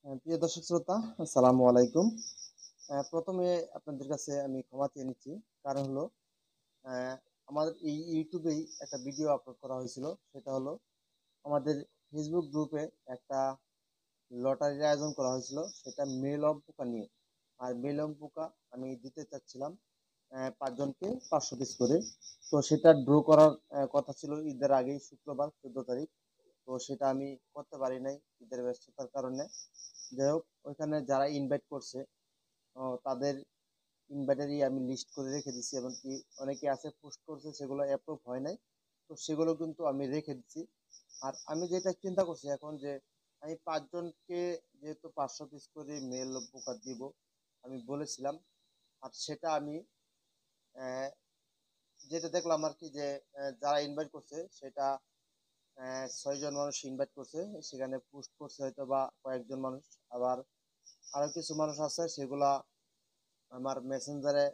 প্রিয় দর্শক শ্রোতা, আসসালামু আলাইকুম। প্রথমে আপনাদের কাছে আমি ক্ষমা চেয়ে নিচ্ছি। কারণ হলো আহ, আমাদের এই ইউটিউবেই একটা ভিডিও আপলোড করা হয়েছিল। সেটা হলো আমাদের ফেসবুক গ্রুপে একটা লটারির আয়োজন করা হয়েছিল, সেটা মেলম পোকা নিয়ে। আর মেলম পোকা আমি দিতে চাচ্ছিলাম 5 জনকে 500 পিস করে। তো সেটা ড্র করার কথা ছিল ঈদের আগেই, শুক্রবার 14 তারিখ। তো সেটা আমি করতে পারি নাই ঈদের ব্যস্ততার কারণে। যাই হোক, ওইখানে যারা ইনভাইট করছে তাদের ইনভাইটারই আমি লিস্ট করে রেখে দিছি। এমনকি অনেকে আছে পোস্ট করছে, সেগুলো অ্যাপ্রুভ হয় নাই। তো সেগুলো কিন্তু আমি রেখে দিচ্ছি। আর আমি যেটা চিন্তা করছি এখন, যে আমি 5 জনকে যেহেতু 500 পিস করে মেল পোকা দিব আমি বলেছিলাম। আর সেটা আমি আহ, যেটা দেখলাম আর কি, যে যারা ইনভাইট করছে সেটা 6 জন মানুষ ইনভাইট করছে, সেখানে পোস্ট করছে হয়তো বা কয়েকজন মানুষ। আবার আরো কিছু মানুষ আছে সেগুলা আমার মেসেঞ্জারে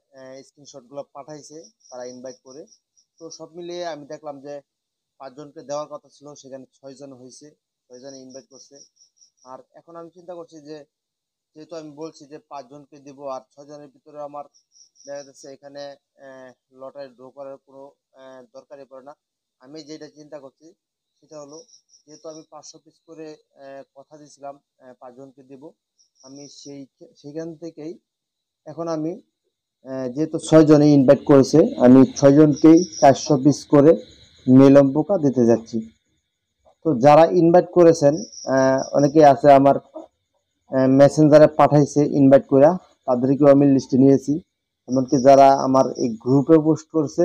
স্ক্রিনশট গুলো পাঠাইছে, তারা ইনভাইট করে। তো সব মিলিয়ে আমি দেখলাম যে 5 জনকে দেওয়ার কথা ছিল, সেখানে 6 জন হয়েছে, 6 জনে ইনভাইট করছে। আর এখন আমি চিন্তা করছি যে যেহেতু আমি বলছি যে 5 জনকে দিব, আর 6 জনের ভিতরে আমার দেখা যাচ্ছে এখানে লটারি ড্র করার কোনো দরকারই পড়ে না। আমি যেটা চিন্তা করছি সেটা হলো, যেহেতু আমি 500 পিস করে কথা দিয়েছিলাম 5 জনকে দিব, আমি সেইখান থেকেই এখন আমি যেহেতু 6 জনে ইনভাইট করেছে, আমি 6 জনকেই 400 পিস করে মেলম পোকা দিতে যাচ্ছি। তো যারা ইনভাইট করেছেন অনেকে আছে আমার মেসেঞ্জারে পাঠাইছে ইনভাইট করে, তাদেরকেও আমি লিস্টে নিয়েছি। এমনকি যারা আমার এই গ্রুপে পোস্ট করছে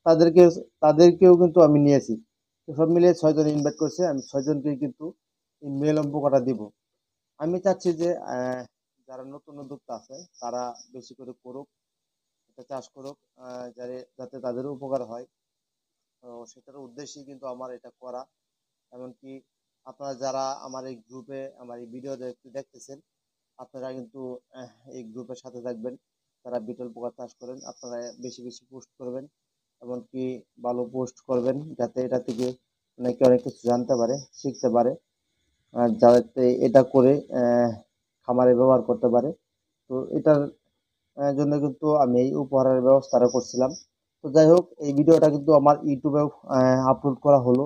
তাদেরকে তাদেরকেও কিন্তু আমি নিয়েছি। তো সব মিলিয়ে 6 জন ইনভাইট করছে, আমি 6 জনকেই কিন্তু এই মেলম পোকাটা দিব। আমি চাচ্ছি যে যারা নতুন উদ্যোক্তা আছে তারা বেশি করে করুক, এটা চাষ করুক, যাতে তাদের উপকার হয়। তো সেটার উদ্দেশ্যেই কিন্তু আমার এটা করা। এমনকি আপনারা যারা আমার এই গ্রুপে আমার এই ভিডিও দেখতেছেন, আপনারা কিন্তু এই গ্রুপের সাথে থাকবেন। যারা বিটল পোকা চাষ করেন, আপনারা বেশি বেশি পোস্ট করবেন, এমনকি ভালো পোস্ট করবেন, যাতে এটা থেকে অনেকে অনেক কিছু জানতে পারে, শিখতে পারে, আর যাতে এটা করে খামারে ব্যবহার করতে পারে। তো এটার জন্য কিন্তু আমি এই উপহারের ব্যবস্থাটা করছিলাম। তো যাই হোক, এই ভিডিওটা কিন্তু আমার ইউটিউবেও আপলোড করা হলো।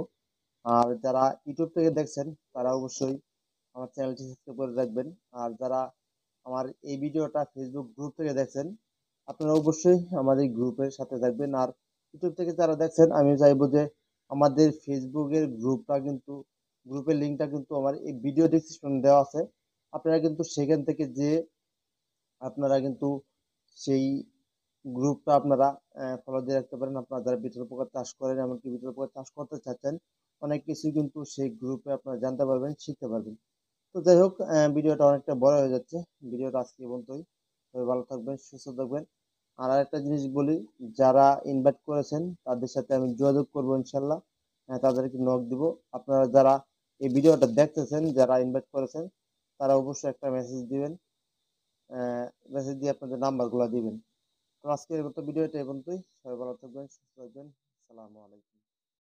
আর যারা ইউটিউব থেকে দেখছেন তারা অবশ্যই আমার চ্যানেলটি সাবস্ক্রাইব করে রাখবেন। আর যারা আমার এই ভিডিওটা ফেসবুক গ্রুপ থেকে দেখছেন, আপনারা অবশ্যই আমার এই গ্রুপের সাথে থাকবেন। আর ইউটিউব থেকে যারা দেখছেন, আমি চাইবো যে আমাদের ফেসবুকের গ্রুপের লিঙ্কটা কিন্তু আমার এই ভিডিও ডেসক্রিপশনে দেওয়া আছে। আপনারা কিন্তু সেখান থেকে যে আপনারা কিন্তু সেই গ্রুপটা আপনারা ফলো দিয়ে রাখতে পারেন। আপনারা যারা বিটল পোকা চাষ করেন, এমনকি বিটল পোকা চাষ করতে চাচ্ছেন, অনেক কিছুই কিন্তু সেই গ্রুপে আপনারা জানতে পারবেন, শিখতে পারবেন। তো যাই হোক, ভিডিওটা অনেকটা বড় হয়ে যাচ্ছে। ভিডিওটা আজকে এই পর্যন্তই। সবাই ভালো থাকবেন, সুস্থ থাকবেন। আর আরেকটা জিনিস বলি, যারা ইনভাইট করেছেন তাদের সাথে আমি যোগাযোগ করবো ইনশাল্লাহ, তাদেরকে নক দিব। আপনারা যারা এই ভিডিওটা দেখতেছেন, যারা ইনভাইট করেছেন, তারা অবশ্যই একটা মেসেজ দিবেন, মেসেজ দিয়ে আপনাদের নাম্বারগুলো দিবেন। তো আজকের মতো ভিডিওটা এই পর্যন্তই। সবাই ভালো থাকবেন, সুস্থ থাকবেন। আসসালামু আলাইকুম।